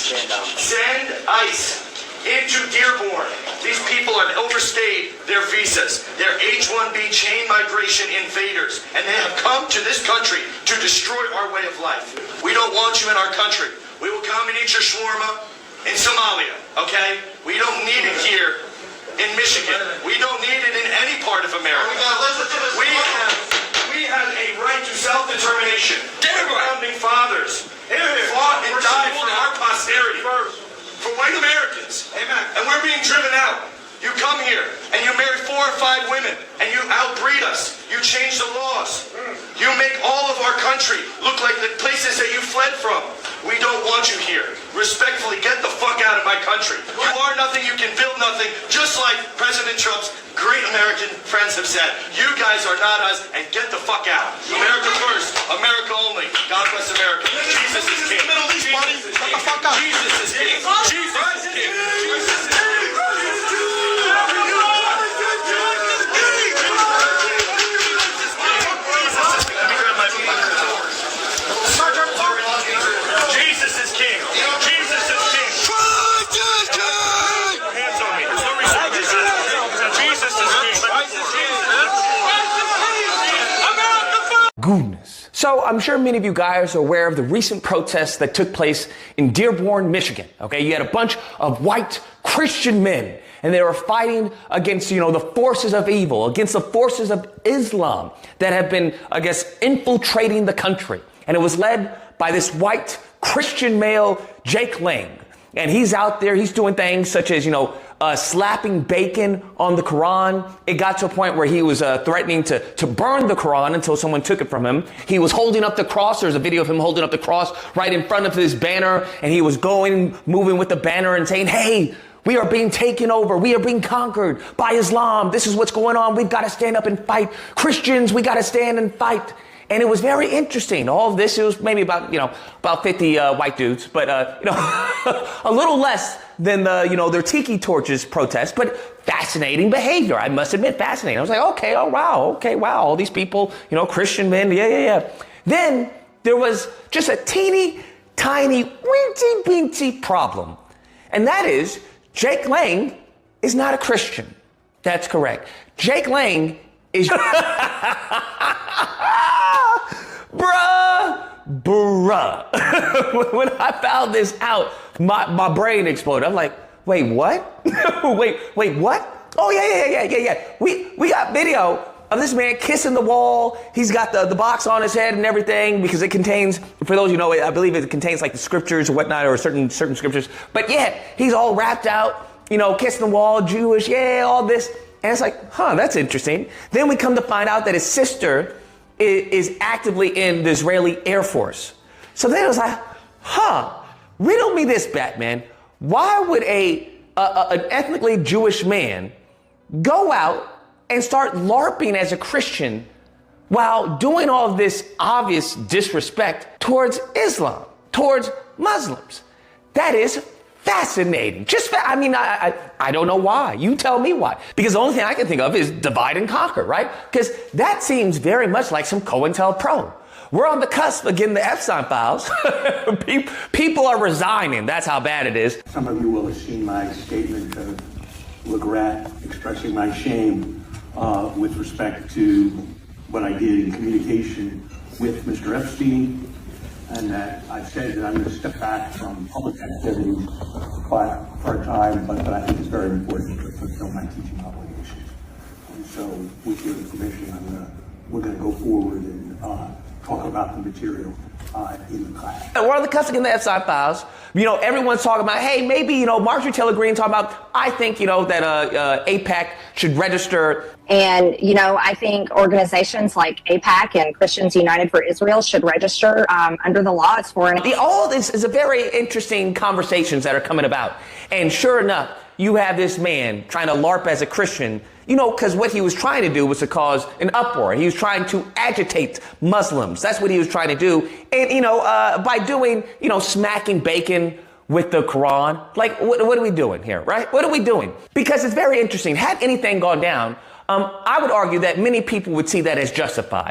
Send ICE into Dearborn. These people have overstayed their visas. They're H-1B chain migration invaders, and they have come to this country to destroy our way of life. We don't want you in our country. We will come and eat your shawarma in Somalia, okay? We don't need it here in Michigan. We don't need it in any part of America. We have a right to self-determination. Our founding fathers fought and died for our posterity, for white Americans. Amen. And we're being driven out. You come here and you marry 4 or 5 women and you outbreed us. You change the laws. You make all of our country look like the places that you fled from. We don't want you here. Respectfully, get the fuck out of my country. You are nothing, you can build nothing, just like President Trump's great American friends have said. You guys are not us, and get the fuck out. America first, America only. God bless America. Jesus is king. Jesus is king. Jesus is king. Jesus is king. Jesus is king. Goodness. So I'm sure many of you guys are aware of the recent protests that took place in Dearborn, Michigan. Okay, you had a bunch of white Christian men, and they were fighting against, the forces of evil, against the forces of Islam that have been, infiltrating the country. And it was led by this white Christian male, Jake Lang. And he's out there, he's doing things such as, slapping bacon on the Quran. It got to a point where he was threatening to burn the Quran until someone took it from him. He was holding up the cross. There's a video of him holding up the cross right in front of his banner. And he was moving with the banner and saying, hey, we are being taken over. We are being conquered by Islam. This is what's going on. We've got to stand up and fight. Christians, we got to stand and fight. And it was very interesting. All of this, it was maybe about 50 white dudes, but, a little less than their tiki torches protest, but fascinating behavior. I must admit, fascinating. I was like, okay, oh, wow. Okay, wow. All these people, Christian men. Yeah. Then there was just a teeny, tiny, weensy problem. And that is Jake Lang is not a Christian. That's correct. Jake Lang is... Bruh. When I found this out, my brain exploded. I'm like, wait, what? wait, what? Oh, yeah. We got video of this man kissing the wall. He's got the box on his head and everything because it contains, for those you know, I believe it contains like the scriptures or whatnot, or certain scriptures. But yeah, he's all wrapped out, kissing the wall, Jewish, all this. And it's like, that's interesting. Then we come to find out that his sister is actively in the Israeli Air Force. So then it was like, riddle me this, Batman. Why would an ethnically Jewish man go out and start LARPing as a Christian while doing all of this obvious disrespect towards Islam, towards Muslims? That is fascinating. I don't know why. You tell me why. Because the only thing I can think of is divide and conquer, right? Because that seems very much like some COINTELPRO. We're on the cusp of getting the Epstein files. People are resigning. That's how bad it is. Some of you will have seen my statement of regret, expressing my shame with respect to what I did in communication with Mr. Epstein, and that I've said that I'm going to step back from public activities for a time, but I think it's very important to fulfill my teaching obligations. And so, with your permission, we're going to go forward and talk about the material in the class. We're on the cusp of getting the Epstein files. Everyone's talking about, hey, maybe, Marjorie Taylor Greene talking about, I think, that AIPAC should register. And, I think organizations like AIPAC and Christians United for Israel should register under the law. It's for all this is a very interesting conversations that are coming about. And sure enough, you have this man trying to LARP as a Christian, because what he was trying to do was to cause an uproar. He was trying to agitate Muslims. That's what he was trying to do. And, by doing, smacking bacon with the Quran, like, what are we doing here, right? What are we doing? Because it's very interesting. Had anything gone down, I would argue that many people would see that as justified.